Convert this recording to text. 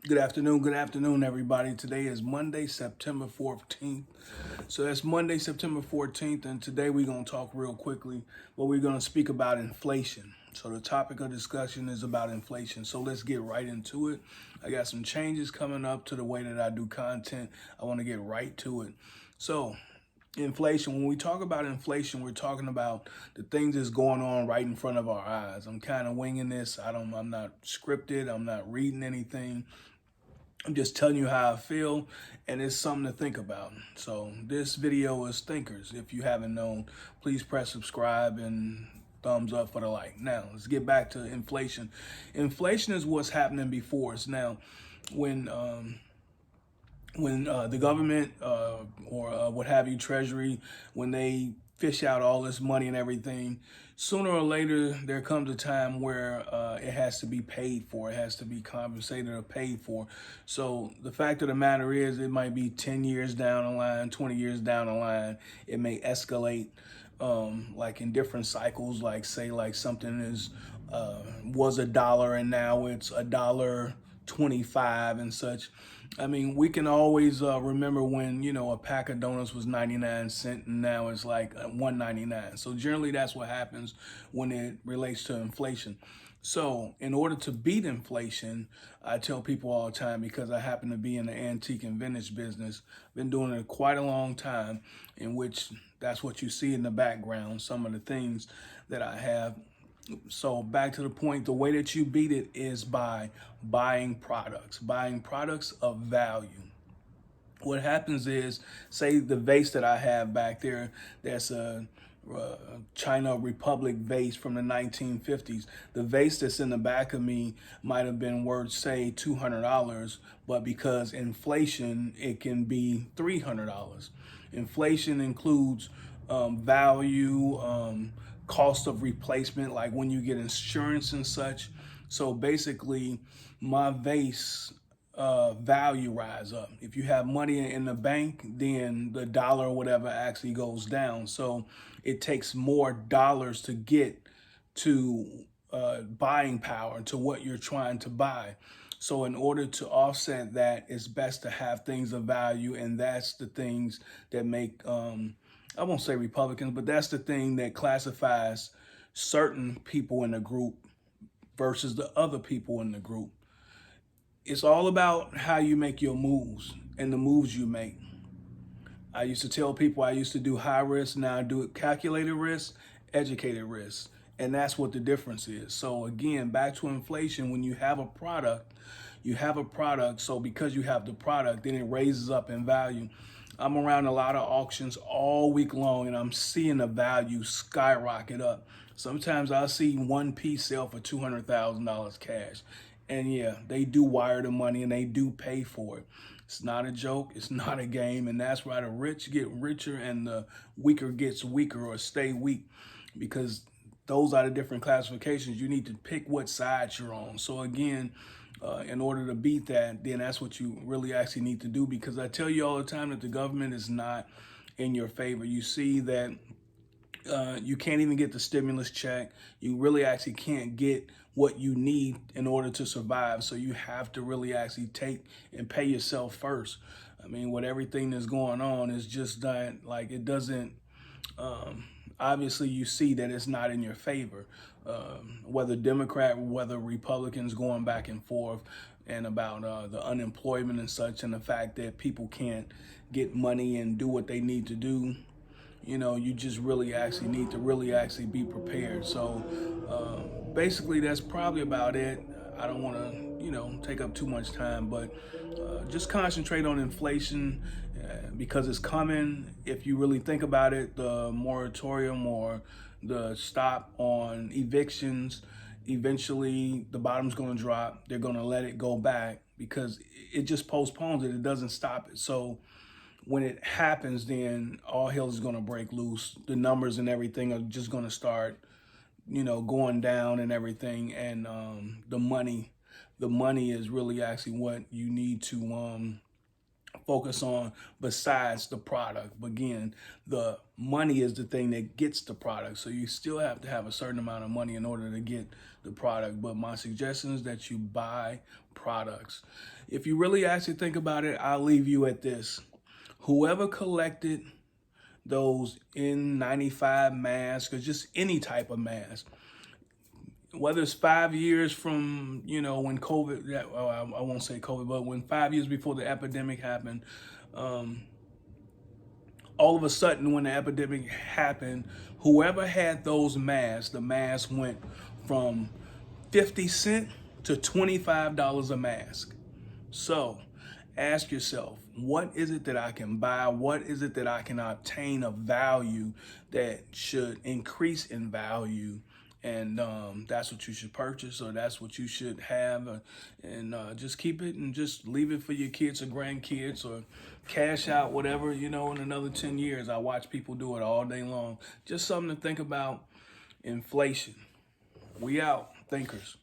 Good afternoon, everybody. Today is Monday, September 14th. So that's Monday, September 14th, and today we're going to talk real quickly, but we're going to speak about inflation. So the topic of discussion is about inflation. So let's get right into it. I got some changes coming up to the way that I do content. I want to get right to it. So inflation, when we talk about inflation, we're talking about the things that's going on right in front of our eyes. I'm kind of winging this. I'm not scripted. I'm not reading anything. I'm just telling you how I feel, and it's something to think about. So this video is thinkers. If you haven't known, please press subscribe and thumbs up for the like. Now, let's get back to inflation. Inflation is what's happening before us. Now, when the government or what have you, Treasury, when they fish out all this money and everything, sooner or later there comes a time where it has to be paid for. It has to be compensated or paid for. So the fact of the matter is, it might be 10 years down the line, 20 years down the line, it may escalate like in different cycles, like say like something is was $1 and now it's $1.25 and such. I mean, we can always remember when, a pack of donuts was 99 cents and now it's like 1.99. So generally that's what happens when it relates to inflation. So in order to beat inflation, I tell people all the time, because I happen to be in the antique and vintage business, been doing it quite a long time, in which that's what you see in the background, some of the things that I have. So back to the point, the way that you beat it is by buying products of value. What happens is, say the vase that I have back there, that's a China Republic vase from the 1950s. The vase that's in the back of me might have been worth, say, $200, but because inflation, it can be $300. Inflation includes value, cost of replacement, like when you get insurance and such. So basically, my vase value rise up. If you have money in the bank, then the dollar or whatever actually goes down. So it takes more dollars to get to buying power, to what you're trying to buy. So in order to offset that, it's best to have things of value, and that's the things that make I won't say Republicans, but that's the thing that classifies certain people in the group versus the other people in the group. It's all about how you make your moves and the moves you make. I used to tell people I used to do high risk, now I do calculated risk, educated risk. And that's what the difference is. So again, back to inflation, when you have a product, so because you have the product, then it raises up in value. I'm around a lot of auctions all week long, and I'm seeing the value skyrocket up. Sometimes I'll see one piece sell for $200,000 cash. And yeah, they do wire the money and they do pay for it. It's not a joke, it's not a game, and that's why the rich get richer and the weaker gets weaker or stay weak, because those are the different classifications. You need to pick what side you're on. So again, in order to beat that, then that's what you really actually need to do, because I tell you all the time that the government is not in your favor. You see that you can't even get the stimulus check. You really actually can't get what you need in order to survive. So you have to really actually take and pay yourself first. I mean, with everything that's going on, it's just that, like, it doesn't, obviously you see that it's not in your favor. Whether Democrat, whether Republicans going back and forth, and about the unemployment and such, and the fact that people can't get money and do what they need to do. You just really actually need to really actually be prepared. So basically that's probably about it. I don't want to, take up too much time, but just concentrate on inflation because it's coming. If you really think about it, the moratorium or the stop on evictions, eventually the bottom's going to drop. They're going to let it go back because it just postpones it. It doesn't stop it. So when it happens, then all hell is going to break loose. The numbers and everything are just going to start, going down and everything. And the money is really actually what you need to focus on besides the product. But again, the money is the thing that gets the product. So you still have to have a certain amount of money in order to get the product. But my suggestion is that you buy products. If you really actually think about it, I'll leave you at this. Whoever collected those N95 masks or just any type of mask, whether it's 5 years from, when COVID, I won't say COVID, but when 5 years before the epidemic happened, all of a sudden when the epidemic happened, whoever had those masks, the mask went from 50 cents to $25 a mask. So ask yourself, what is it that I can buy? What is it that I can obtain of value that should increase in value? And that's what you should purchase, or that's what you should have, and just keep it and just leave it for your kids or grandkids, or cash out whatever, in another 10 years. I watch people do it all day long. Just something to think about. Inflation. We out, thinkers.